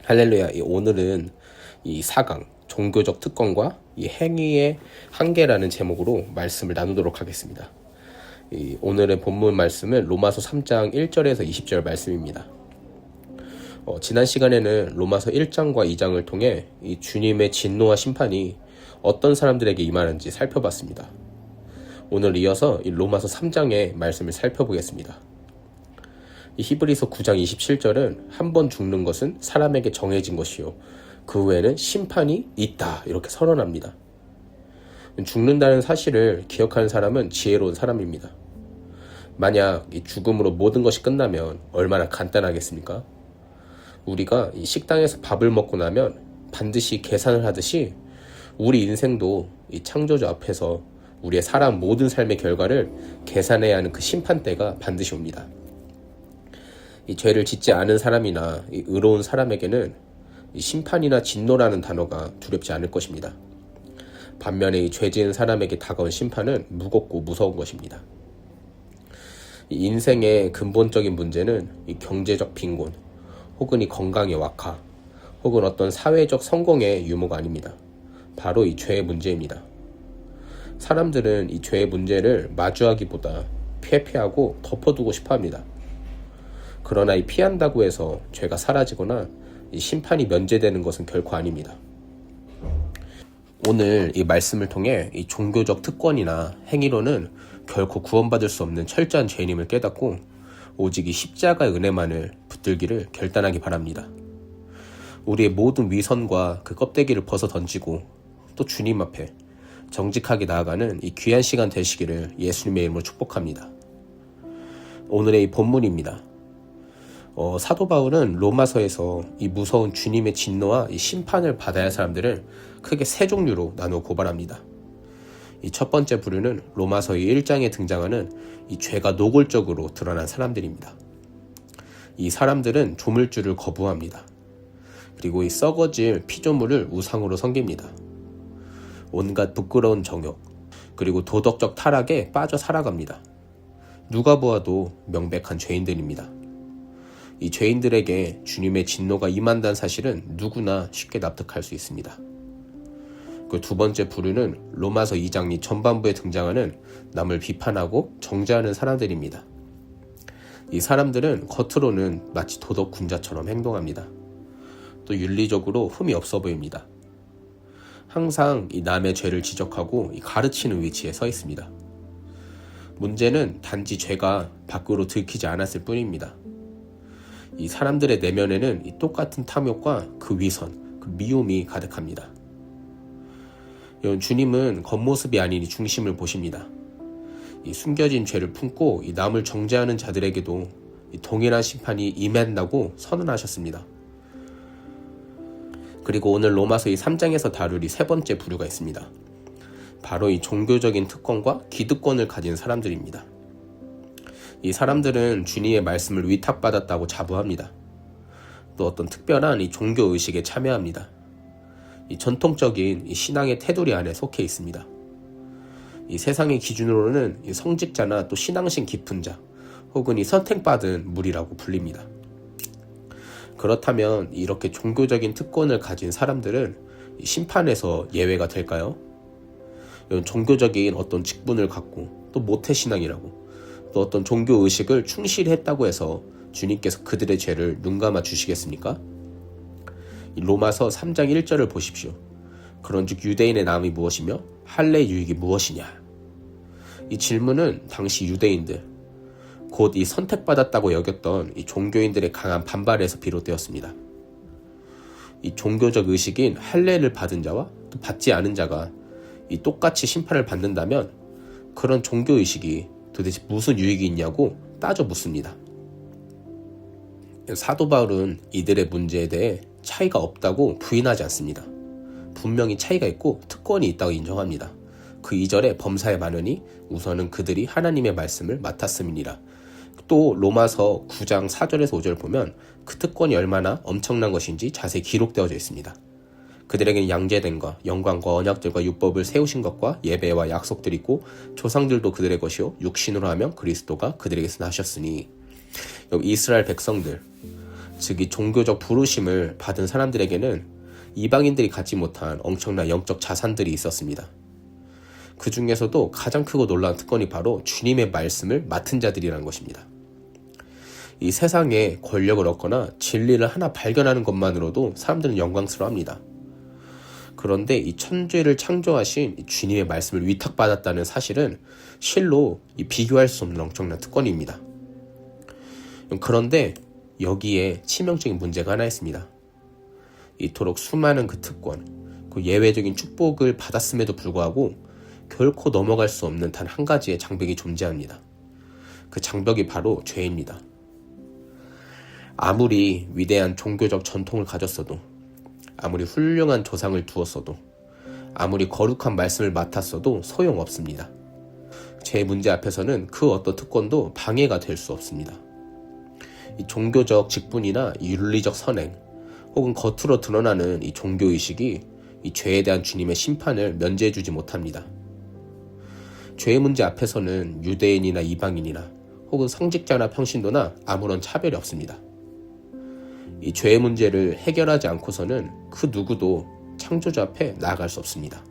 할렐루야. 오늘은 이 4강 종교적 특권과 이 행위의 한계라는 제목으로 말씀을 나누도록 하겠습니다. 오늘의 본문 말씀은 로마서 3장 1절에서 20절 말씀입니다. 지난 시간에는 로마서 1장과 2장을 통해 이 주님의 진노와 심판이 어떤 사람들에게 임하는지 살펴봤습니다. 오늘 이어서 이 로마서 3장의 말씀을 살펴보겠습니다. 이 히브리서 9장 27절은 한 번 죽는 것은 사람에게 정해진 것이요 그 후에는 심판이 있다 이렇게 선언합니다. 죽는다는 사실을 기억하는 사람은 지혜로운 사람입니다. 만약 이 죽음으로 모든 것이 끝나면 얼마나 간단하겠습니까? 우리가 이 식당에서 밥을 먹고 나면 반드시 계산을 하듯이 우리 인생도 이 창조주 앞에서 우리의 살아온 모든 삶의 결과를 계산해야 하는 그 심판대가 반드시 옵니다. 이 죄를 짓지 않은 사람이나 이 의로운 사람에게는 이 심판이나 진노라는 단어가 두렵지 않을 것입니다. 반면에 이 죄 지은 사람에게 다가온 심판은 무겁고 무서운 것입니다. 이 인생의 근본적인 문제는 이 경제적 빈곤, 혹은 이 건강의 악화, 혹은 어떤 사회적 성공의 유무가 아닙니다. 바로 이 죄의 문제입니다. 사람들은 이 죄의 문제를 마주하기보다 회피하고 덮어두고 싶어합니다. 그러나 이 피한다고 해서 죄가 사라지거나 이 심판이 면제되는 것은 결코 아닙니다. 오늘 이 말씀을 통해 이 종교적 특권이나 행위로는 결코 구원받을 수 없는 철저한 죄인임을 깨닫고 오직 이 십자가의 은혜만을 붙들기를 결단하기 바랍니다. 우리의 모든 위선과 그 껍데기를 벗어 던지고 또 주님 앞에 정직하게 나아가는 이 귀한 시간 되시기를 예수님의 이름으로 축복합니다. 오늘의 이 본문입니다. 사도 바울은 로마서에서 이 무서운 주님의 진노와 이 심판을 받아야 할 사람들을 크게 세 종류로 나누어 고발합니다. 이 첫 번째 부류는 로마서의 1장에 등장하는 이 죄가 노골적으로 드러난 사람들입니다. 이 사람들은 조물주를 거부합니다. 그리고 이 썩어질 피조물을 우상으로 섬깁니다. 온갖 부끄러운 정욕, 그리고 도덕적 타락에 빠져 살아갑니다. 누가 보아도 명백한 죄인들입니다. 이 죄인들에게 주님의 진노가 임한다는 사실은 누구나 쉽게 납득할 수 있습니다. 그 두 번째 부류는 로마서 2장 전반부에 등장하는 남을 비판하고 정죄하는 사람들입니다. 이 사람들은 겉으로는 마치 도덕 군자처럼 행동합니다. 또 윤리적으로 흠이 없어 보입니다. 항상 이 남의 죄를 지적하고 가르치는 위치에 서 있습니다. 문제는 단지 죄가 밖으로 들키지 않았을 뿐입니다. 이 사람들의 내면에는 이 똑같은 탐욕과 그 위선, 그 미움이 가득합니다. 주님은 겉모습이 아닌 이 중심을 보십니다. 이 숨겨진 죄를 품고 이 남을 정죄하는 자들에게도 이 동일한 심판이 임한다고 선언하셨습니다. 그리고 오늘 로마서 이 3장에서 다룰 이 세 번째 부류가 있습니다. 바로 이 종교적인 특권과 기득권을 가진 사람들입니다. 이 사람들은 주님의 말씀을 위탁받았다고 자부합니다. 또 어떤 특별한 이 종교의식에 참여합니다. 이 전통적인 이 신앙의 테두리 안에 속해 있습니다. 이 세상의 기준으로는 이 성직자나 또 신앙심 깊은 자, 혹은 이 선택받은 무리라고 불립니다. 그렇다면 이렇게 종교적인 특권을 가진 사람들은 이 심판에서 예외가 될까요? 종교적인 어떤 직분을 갖고 또 모태신앙이라고 또 어떤 종교의식을 충실히 했다고 해서 주님께서 그들의 죄를 눈감아 주시겠습니까? 로마서 3장 1절을 보십시오. 그런즉 유대인의 나음이 무엇이며 할례의 유익이 무엇이냐? 이 질문은 당시 유대인들, 곧 이 선택받았다고 여겼던 이 종교인들의 강한 반발에서 비롯되었습니다. 이 종교적 의식인 할례를 받은 자와 또 받지 않은 자가 이 똑같이 심판을 받는다면 그런 종교의식이 도대체 무슨 유익이 있냐고 따져 묻습니다. 사도 바울은 이들의 문제에 대해 차이가 없다고 부인하지 않습니다. 분명히 차이가 있고 특권이 있다고 인정합니다. 그 2절에 범사에 많으니 우선은 그들이 하나님의 말씀을 맡았음이니라. 또 로마서 9장 4절에서 5절 보면 그 특권이 얼마나 엄청난 것인지 자세히 기록되어져 있습니다. 그들에게는 양제된 것, 영광과 언약들과 율법을 세우신 것과 예배와 약속들이 있고 조상들도 그들의 것이요 육신으로 하면 그리스도가 그들에게서 나셨으니, 여기 이스라엘 백성들, 즉 이 종교적 부르심을 받은 사람들에게는 이방인들이 갖지 못한 엄청난 영적 자산들이 있었습니다. 그 중에서도 가장 크고 놀라운 특권이 바로 주님의 말씀을 맡은 자들이라는 것입니다. 이 세상에 권력을 얻거나 진리를 하나 발견하는 것만으로도 사람들은 영광스러워합니다. 그런데 이 천지를 창조하신 이 주님의 말씀을 위탁받았다는 사실은 실로 비교할 수 없는 엄청난 특권입니다. 그런데 여기에 치명적인 문제가 하나 있습니다. 이토록 수많은 그 특권, 그 예외적인 축복을 받았음에도 불구하고 결코 넘어갈 수 없는 단 한 가지의 장벽이 존재합니다. 그 장벽이 바로 죄입니다. 아무리 위대한 종교적 전통을 가졌어도, 아무리 훌륭한 조상을 두었어도, 아무리 거룩한 말씀을 맡았어도 소용없습니다. 죄 문제 앞에서는 그 어떤 특권도 방해가 될 수 없습니다. 이 종교적 직분이나 윤리적 선행, 혹은 겉으로 드러나는 이 종교의식이 이 죄에 대한 주님의 심판을 면제해주지 못합니다. 죄의 문제 앞에서는 유대인이나 이방인이나 혹은 성직자나 평신도나 아무런 차별이 없습니다. 이 죄의 문제를 해결하지 않고서는 그 누구도 창조주 앞에 나아갈 수 없습니다.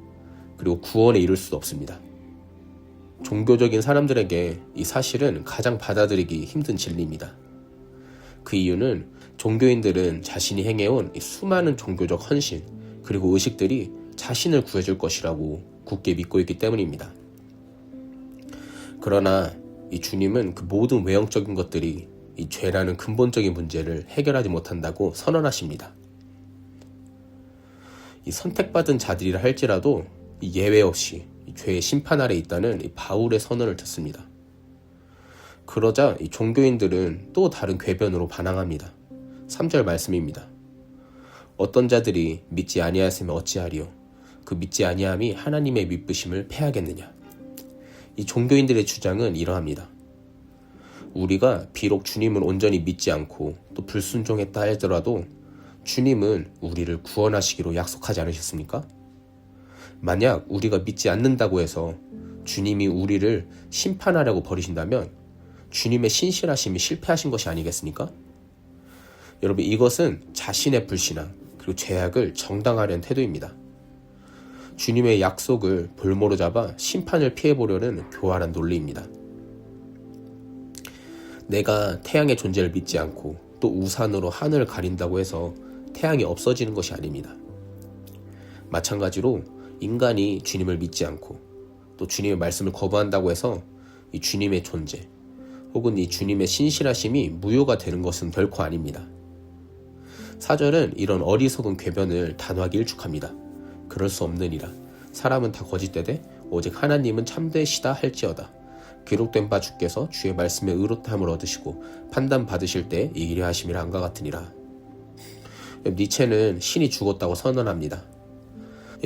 그리고 구원에 이를 수도 없습니다. 종교적인 사람들에게 이 사실은 가장 받아들이기 힘든 진리입니다. 그 이유는 종교인들은 자신이 행해온 이 수많은 종교적 헌신 그리고 의식들이 자신을 구해줄 것이라고 굳게 믿고 있기 때문입니다. 그러나 이 주님은 그 모든 외형적인 것들이 이 죄라는 근본적인 문제를 해결하지 못한다고 선언하십니다. 이 선택받은 자들이라 할지라도 이 예외 없이 이 죄의 심판 아래 있다는 이 바울의 선언을 듣습니다. 그러자 이 종교인들은 또 다른 궤변으로 반항합니다. 3절 말씀입니다. 어떤 자들이 믿지 아니하였으면 어찌하리요? 그 믿지 아니함이 하나님의 믿으심을 패하겠느냐? 이 종교인들의 주장은 이러합니다. 우리가 비록 주님을 온전히 믿지 않고 또 불순종했다 할지라도 주님은 우리를 구원하시기로 약속하지 않으셨습니까? 만약 우리가 믿지 않는다고 해서 주님이 우리를 심판하려고 버리신다면 주님의 신실하심이 실패하신 것이 아니겠습니까? 여러분, 이것은 자신의 불신앙 그리고 죄악을 정당화하려는 태도입니다. 주님의 약속을 볼모로 잡아 심판을 피해보려는 교활한 논리입니다. 내가 태양의 존재를 믿지 않고 또 우산으로 하늘을 가린다고 해서 태양이 없어지는 것이 아닙니다. 마찬가지로 인간이 주님을 믿지 않고 또 주님의 말씀을 거부한다고 해서 이 주님의 존재 혹은 이 주님의 신실하심이 무효가 되는 것은 결코 아닙니다. 4절은 이런 어리석은 궤변을 단호하게 일축합니다. 그럴 수 없느니라. 사람은 다 거짓되되 오직 하나님은 참되시다 할지어다. 기록된 바 주께서 주의 말씀에 의롭다함을 얻으시고 판단 받으실 때 이기려 하심이라 한것 같으니라. 니체는 신이 죽었다고 선언합니다.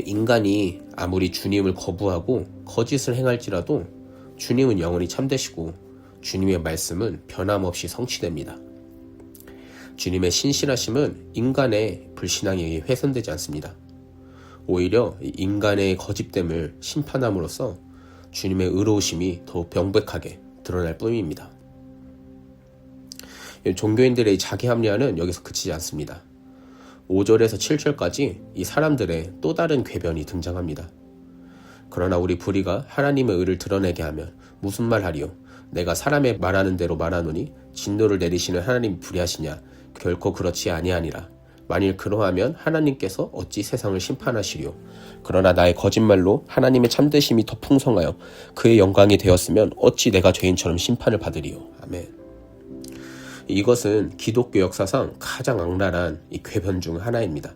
인간이 아무리 주님을 거부하고 거짓을 행할지라도 주님은 영원히 참되시고 주님의 말씀은 변함없이 성취됩니다. 주님의 신실하심은 인간의 불신앙에 의해 훼손되지 않습니다. 오히려 인간의 거짓됨을 심판함으로써 주님의 의로우심이 더욱 명백하게 드러날 뿐입니다. 종교인들의 자기 합리화는 여기서 그치지 않습니다. 5절에서 7절까지 이 사람들의 또 다른 궤변이 등장합니다. 그러나 우리 불의가 하나님의 의를 드러내게 하면 무슨 말 하리요? 내가 사람의 말하는 대로 말하노니 진노를 내리시는 하나님이 불의하시냐? 결코 그렇지 아니하니라. 만일 그러하면 하나님께서 어찌 세상을 심판하시리요? 그러나 나의 거짓말로 하나님의 참되심이 더 풍성하여 그의 영광이 되었으면 어찌 내가 죄인처럼 심판을 받으리요? 아멘. 이것은 기독교 역사상 가장 악랄한 이 궤변 중 하나입니다.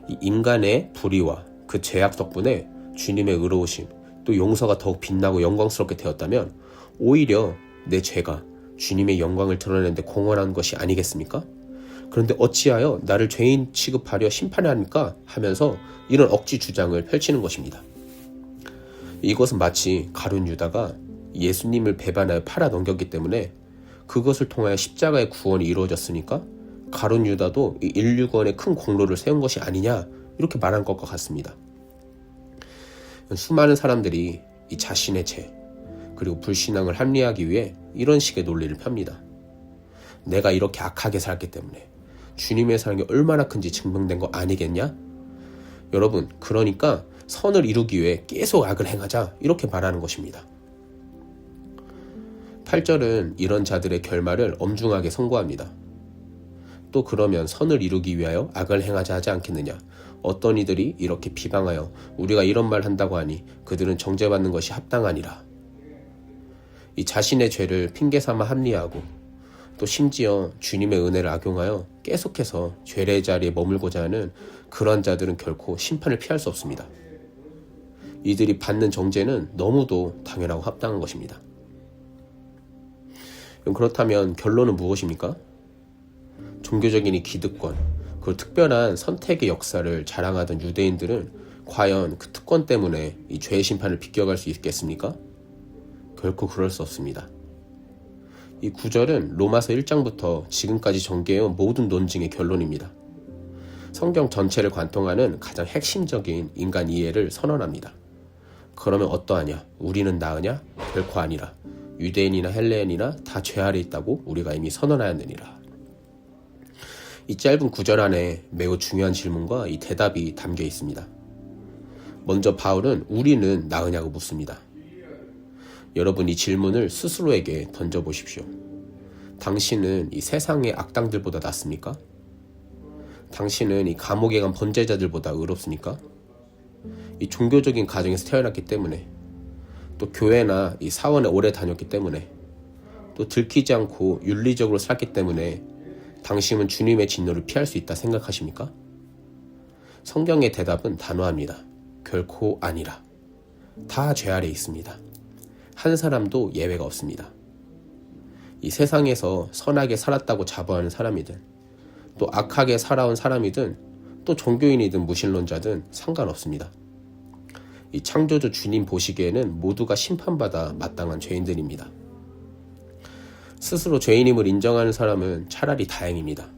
이 인간의 불의와 그 죄악 덕분에 주님의 의로우심 또 용서가 더욱 빛나고 영광스럽게 되었다면 오히려 내 죄가 주님의 영광을 드러내는 데 공헌한 것이 아니겠습니까? 그런데 어찌하여 나를 죄인 취급하려 심판해야 합니까? 하면서 이런 억지 주장을 펼치는 것입니다. 이것은 마치 가룟 유다가 예수님을 배반하여 팔아 넘겼기 때문에 그것을 통하여 십자가의 구원이 이루어졌으니까 가룟 유다도 이 인류구원에 큰 공로를 세운 것이 아니냐 이렇게 말한 것과 같습니다. 수많은 사람들이 이 자신의 죄 그리고 불신앙을 합리화하기 위해 이런 식의 논리를 펴니다. 내가 이렇게 악하게 살기 때문에. 주님의 사랑이 얼마나 큰지 증명된 거 아니겠냐? 여러분, 그러니까 선을 이루기 위해 계속 악을 행하자, 이렇게 말하는 것입니다. 8절은 이런 자들의 결말을 엄중하게 선고합니다. 또 그러면 선을 이루기 위하여 악을 행하자 하지 않겠느냐? 어떤 이들이 이렇게 비방하여 우리가 이런 말 한다고 하니 그들은 정죄받는 것이 합당하니라. 이 자신의 죄를 핑계삼아 합리화하고 또 심지어 주님의 은혜를 악용하여 계속해서 죄의 자리에 머물고자 하는 그런 자들은 결코 심판을 피할 수 없습니다. 이들이 받는 정죄는 너무도 당연하고 합당한 것입니다. 그렇다면 결론은 무엇입니까? 종교적인 이 기득권, 그 특별한 선택의 역사를 자랑하던 유대인들은 과연 그 특권 때문에 이 죄의 심판을 비껴갈 수 있겠습니까? 결코 그럴 수 없습니다. 이 9절은 로마서 1장부터 지금까지 전개해온 모든 논증의 결론입니다. 성경 전체를 관통하는 가장 핵심적인 인간 이해를 선언합니다. 그러면 어떠하냐? 우리는 나으냐? 결코 아니라. 유대인이나 헬레인이나 다 죄 아래 있다고 우리가 이미 선언하였느니라. 이 짧은 구절 안에 매우 중요한 질문과 이 대답이 담겨 있습니다. 먼저 바울은 우리는 나으냐고 묻습니다. 여러분, 이 질문을 스스로에게 던져보십시오. 당신은 이 세상의 악당들보다 낫습니까? 당신은 이 감옥에 간 범죄자들보다 의롭습니까? 이 종교적인 가정에서 태어났기 때문에, 또 교회나 이 사원에 오래 다녔기 때문에, 또 들키지 않고 윤리적으로 살기 때문에 당신은 주님의 진노를 피할 수 있다 생각하십니까? 성경의 대답은 단호합니다. 결코 아니라. 다 죄 아래 있습니다. 한 사람도 예외가 없습니다. 이 세상에서 선하게 살았다고 자부하는 사람이든, 또 악하게 살아온 사람이든, 또 종교인이든 무신론자든 상관없습니다. 이 창조주 주님 보시기에는 모두가 심판받아 마땅한 죄인들입니다. 스스로 죄인임을 인정하는 사람은 차라리 다행입니다.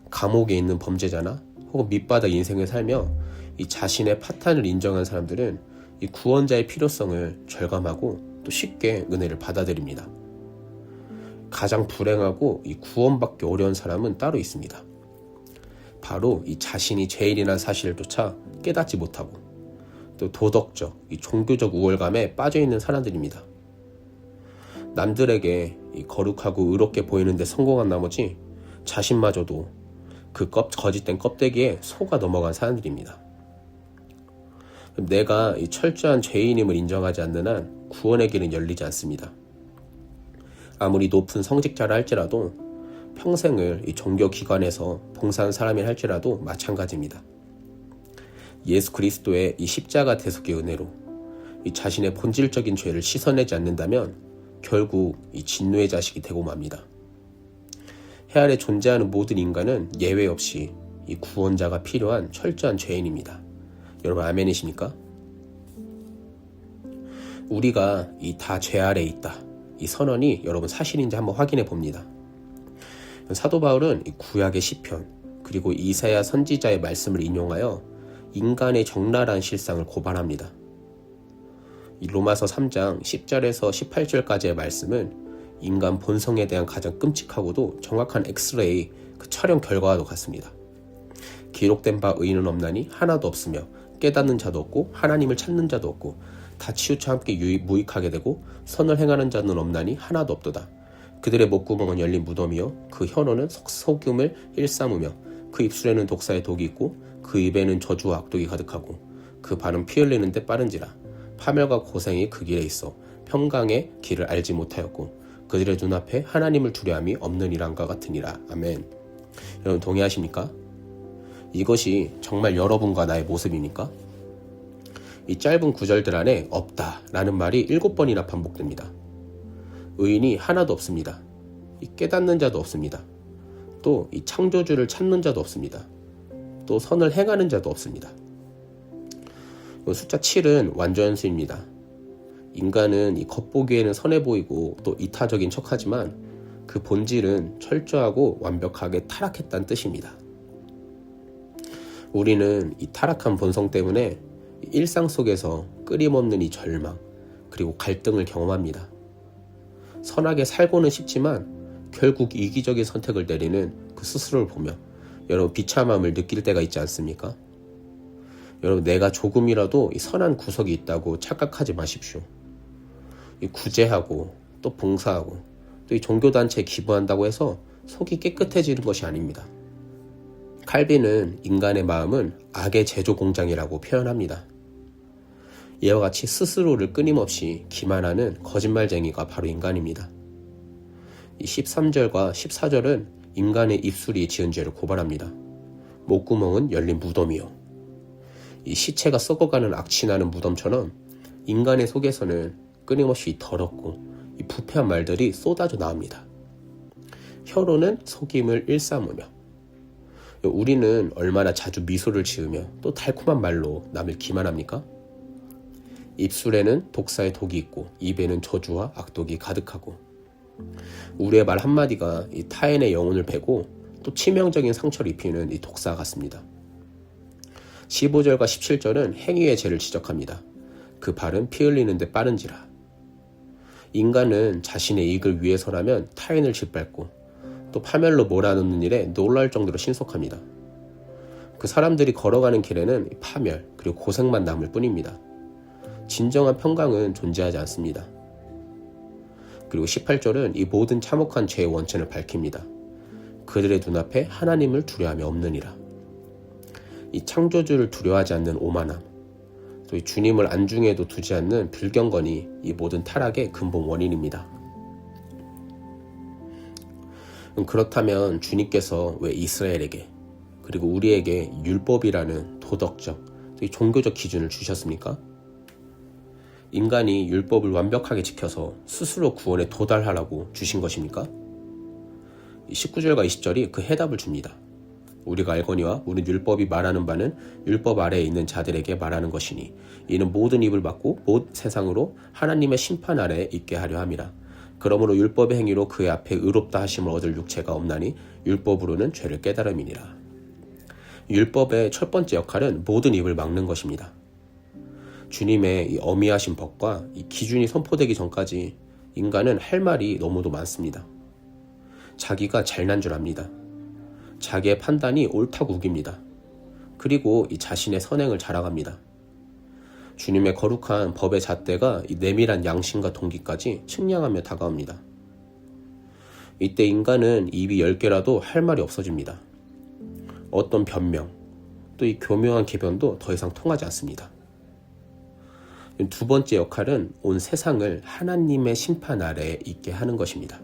감옥에 있는 범죄자나 혹은 밑바닥 인생을 살며 이 자신의 파탄을 인정한 사람들은 이 구원자의 필요성을 절감하고 또 쉽게 은혜를 받아들입니다. 가장 불행하고 이 구원받기 어려운 사람은 따로 있습니다. 바로 이 자신이 죄인이라는 사실조차 깨닫지 못하고 또 도덕적, 이 종교적 우월감에 빠져있는 사람들입니다. 남들에게 이 거룩하고 의롭게 보이는데 성공한 나머지 자신마저도 그 거짓된 껍데기에 속아 넘어간 사람들입니다. 내가 이 철저한 죄인임을 인정하지 않는 한 구원의 길은 열리지 않습니다. 아무리 높은 성직자라 할지라도, 평생을 이 종교기관에서 봉사한 사람이 할지라도 마찬가지입니다. 예수 그리스도의 이 십자가 대속의 은혜로 이 자신의 본질적인 죄를 씻어내지 않는다면 결국 이 진노의 자식이 되고 맙니다. 해 아래 존재하는 모든 인간은 예외 없이 이 구원자가 필요한 철저한 죄인입니다. 여러분, 아멘이십니까? 우리가 이 다 죄 아래에 있다, 이 선언이 여러분 사실인지 한번 확인해 봅니다. 사도 바울은 이 구약의 시편 그리고 이사야 선지자의 말씀을 인용하여 인간의 적나라한 실상을 고발합니다. 이 로마서 3장 10절에서 18절까지의 말씀은 인간 본성에 대한 가장 끔찍하고도 정확한 엑스레이 그 촬영 결과와도 같습니다. 기록된 바 의인은 없나니 하나도 없으며 깨닫는 자도 없고 하나님을 찾는 자도 없고 다 치우쳐 함께 무익하게 되고 선을 행하는 자는 없나니 하나도 없도다. 그들의 목구멍은 열린 무덤이요 그 혀로는 속음을 일삼으며 그 입술에는 독사의 독이 있고 그 입에는 저주와 악독이 가득하고 그 발은 피 흘리는데 빠른지라. 파멸과 고생이 그 길에 있어 평강의 길을 알지 못하였고 그들의 눈앞에 하나님을 두려움이 없는 이란과 같으니라. 아멘. 여러분, 동의하십니까? 이것이 정말 여러분과 나의 모습입니까? 이 짧은 구절들 안에 없다라는 말이 7번이나 반복됩니다. 의인이 하나도 없습니다. 이 깨닫는 자도 없습니다. 또 이 창조주를 찾는 자도 없습니다. 또 선을 행하는 자도 없습니다. 숫자 7은 완전수입니다. 인간은 이 겉보기에는 선해 보이고 또 이타적인 척하지만 그 본질은 철저하고 완벽하게 타락했다는 뜻입니다. 우리는 이 타락한 본성 때문에 일상 속에서 끊임없는 이 절망 그리고 갈등을 경험합니다. 선하게 살고는 싶지만 결국 이기적인 선택을 내리는 그 스스로를 보며 여러분 비참함을 느낄 때가 있지 않습니까? 여러분 내가 조금이라도 이 선한 구석이 있다고 착각하지 마십시오. 이 구제하고 또 봉사하고 또 이 종교단체에 기부한다고 해서 속이 깨끗해지는 것이 아닙니다. 칼빈은 인간의 마음은 악의 제조 공장이라고 표현합니다. 이와 같이 스스로를 끊임없이 기만하는 거짓말쟁이가 바로 인간입니다. 이 13절과 14절은 인간의 입술이 지은 죄를 고발합니다. 목구멍은 열린 무덤이요. 이 시체가 썩어가는 악취나는 무덤처럼 인간의 속에서는 끊임없이 더럽고 이 부패한 말들이 쏟아져 나옵니다. 혀로는 속임을 일삼으며 우리는 얼마나 자주 미소를 지으며 또 달콤한 말로 남을 기만합니까? 입술에는 독사의 독이 있고 입에는 저주와 악독이 가득하고 우리의 말 한마디가 이 타인의 영혼을 베고 또 치명적인 상처를 입히는 이 독사 같습니다. 15절과 17절은 행위의 죄를 지적합니다. 그 발은 피 흘리는데 빠른지라. 인간은 자신의 이익을 위해서라면 타인을 짓밟고 또 파멸로 몰아넣는 일에 놀랄 정도로 신속합니다. 그 사람들이 걸어가는 길에는 파멸 그리고 고생만 남을 뿐입니다. 진정한 평강은 존재하지 않습니다. 그리고 18절은 이 모든 참혹한 죄의 원천을 밝힙니다. 그들의 눈앞에 하나님을 두려워함이 없느니라. 이 창조주를 두려워하지 않는 오만함, 또 이 주님을 안중에도 두지 않는 불경건이 이 모든 타락의 근본 원인입니다. 그렇다면 주님께서 왜 이스라엘에게 그리고 우리에게 율법이라는 도덕적, 또 이 종교적 기준을 주셨습니까? 인간이 율법을 완벽하게 지켜서 스스로 구원에 도달하라고 주신 것입니까? 19절과 20절이 그 해답을 줍니다. 우리가 알거니와 우리 율법이 말하는 바는 율법 아래에 있는 자들에게 말하는 것이니 이는 모든 입을 막고 못 세상으로 하나님의 심판 아래에 있게 하려 함이라. 그러므로 율법의 행위로 그의 앞에 의롭다 하심을 얻을 육체가 없나니 율법으로는 죄를 깨달음이니라. 율법의 첫 번째 역할은 모든 입을 막는 것입니다. 주님의 이 어미하신 법과 이 기준이 선포되기 전까지 인간은 할 말이 너무도 많습니다. 자기가 잘난 줄 압니다. 자기의 판단이 옳다고 우깁니다. 그리고 이 자신의 선행을 자랑합니다. 주님의 거룩한 법의 잣대가 이 내밀한 양심과 동기까지 측량하며 다가옵니다. 이때 인간은 입이 10개라도 할 말이 없어집니다. 어떤 변명, 또 이 교묘한 개변도 더 이상 통하지 않습니다. 두 번째 역할은 온 세상을 하나님의 심판 아래에 있게 하는 것입니다.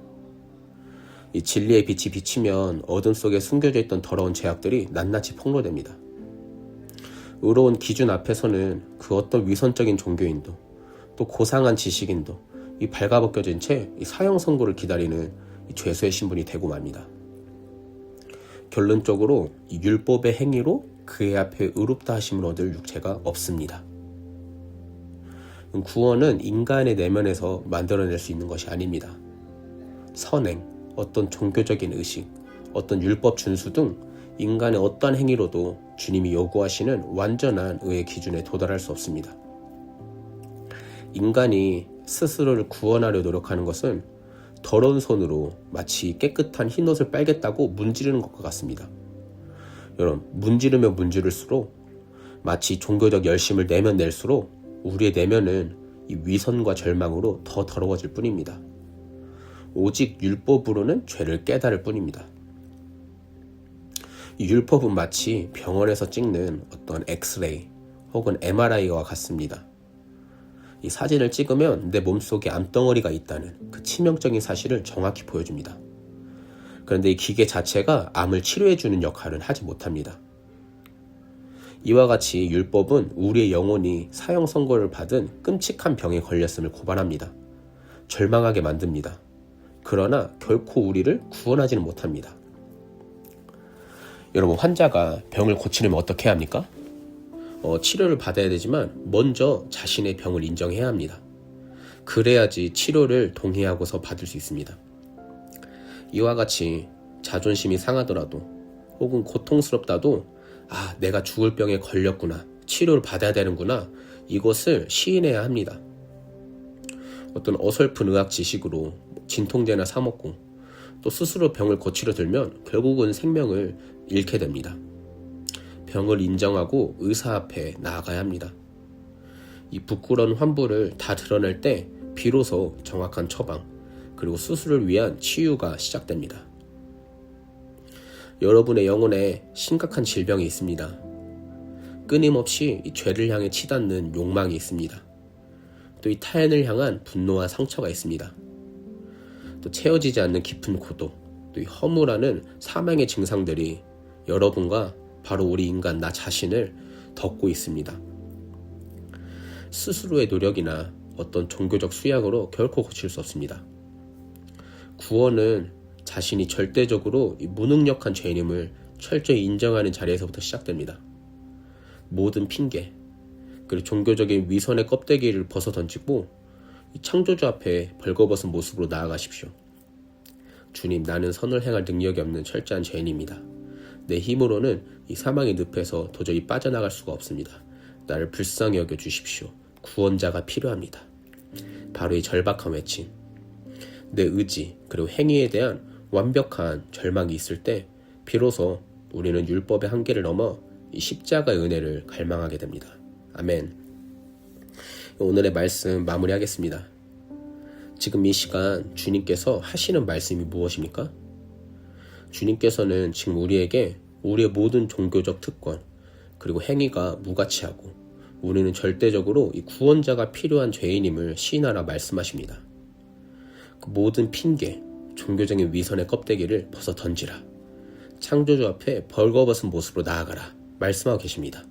이 진리의 빛이 비치면 어둠 속에 숨겨져 있던 더러운 죄악들이 낱낱이 폭로됩니다. 의로운 기준 앞에서는 그 어떤 위선적인 종교인도 또 고상한 지식인도 이 발가벗겨진 채 이 사형 선고를 기다리는 이 죄수의 신분이 되고 맙니다. 결론적으로 이 율법의 행위로 그의 앞에 의롭다 하심을 얻을 육체가 없습니다. 구원은 인간의 내면에서 만들어낼 수 있는 것이 아닙니다. 선행, 어떤 종교적인 의식, 어떤 율법 준수 등 인간의 어떠한 행위로도 주님이 요구하시는 완전한 의의 기준에 도달할 수 없습니다. 인간이 스스로를 구원하려 노력하는 것은 더러운 손으로 마치 깨끗한 흰옷을 빨겠다고 문지르는 것과 같습니다. 여러분, 문지르면 문지를수록 마치 종교적 열심을 내면 낼수록 우리의 내면은 이 위선과 절망으로 더 더러워질 뿐입니다. 오직 율법으로는 죄를 깨달을 뿐입니다. 이 율법은 마치 병원에서 찍는 어떤 엑스레이 혹은 MRI와 같습니다. 이 사진을 찍으면 내 몸속에 암덩어리가 있다는 그 치명적인 사실을 정확히 보여줍니다. 그런데 이 기계 자체가 암을 치료해주는 역할은 하지 못합니다. 이와 같이 율법은 우리의 영혼이 사형 선고를 받은 끔찍한 병에 걸렸음을 고발합니다. 절망하게 만듭니다. 그러나 결코 우리를 구원하지는 못합니다. 여러분, 환자가 병을 고치려면 어떻게 해야 합니까? 치료를 받아야 되지만 먼저 자신의 병을 인정해야 합니다. 그래야지 치료를 동의하고서 받을 수 있습니다. 이와 같이 자존심이 상하더라도 혹은 고통스럽다도 내가 죽을 병에 걸렸구나, 치료를 받아야 되는구나, 이것을 시인해야 합니다. 어떤 어설픈 의학 지식으로 진통제나 사 먹고 또 스스로 병을 고치려 들면 결국은 생명을 잃게 됩니다. 병을 인정하고 의사 앞에 나아가야 합니다. 이 부끄러운 환부를 다 드러낼 때 비로소 정확한 처방 그리고 수술을 위한 치유가 시작됩니다. 여러분의 영혼에 심각한 질병이 있습니다. 끊임없이 이 죄를 향해 치닫는 욕망이 있습니다. 또 이 타인을 향한 분노와 상처가 있습니다. 또 채워지지 않는 깊은 고독, 또 이 허무라는 사망의 증상들이 여러분과 바로 우리 인간 나 자신을 덮고 있습니다. 스스로의 노력이나 어떤 종교적 수약으로 결코 고칠 수 없습니다. 구원은 자신이 절대적으로 이 무능력한 죄인임을 철저히 인정하는 자리에서부터 시작됩니다. 모든 핑계, 그리고 종교적인 위선의 껍데기를 벗어던지고 이 창조주 앞에 벌거벗은 모습으로 나아가십시오. 주님, 나는 선을 행할 능력이 없는 철저한 죄인입니다. 내 힘으로는 이 사망의 늪에서 도저히 빠져나갈 수가 없습니다. 나를 불쌍히 여겨 주십시오. 구원자가 필요합니다. 바로 이 절박한 외침, 내 의지 그리고 행위에 대한 완벽한 절망이 있을 때 비로소 우리는 율법의 한계를 넘어 이 십자가의 은혜를 갈망하게 됩니다. 아멘. 오늘의 말씀 마무리하겠습니다. 지금 이 시간 주님께서 하시는 말씀이 무엇입니까? 주님께서는 지금 우리에게 우리의 모든 종교적 특권 그리고 행위가 무가치하고 우리는 절대적으로 이 구원자가 필요한 죄인임을 시인하라 말씀하십니다. 그 모든 핑계, 종교적인 위선의 껍데기를 벗어 던지라. 창조주 앞에 벌거벗은 모습으로 나아가라 말씀하고 계십니다.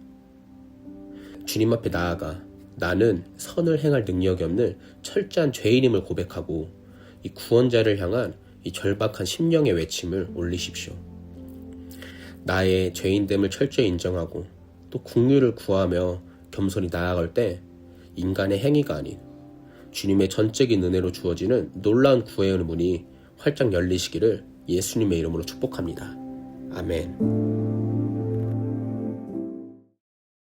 주님 앞에 나아가 나는 선을 행할 능력이 없는 철저한 죄인임을 고백하고 이 구원자를 향한 이 절박한 심령의 외침을 올리십시오. 나의 죄인됨을 철저히 인정하고 또 긍휼을 구하며 겸손히 나아갈 때 인간의 행위가 아닌 주님의 전적인 은혜로 주어지는 놀라운 구원의 문이 활짝 열리시기를 예수님의 이름으로 축복합니다. 아멘.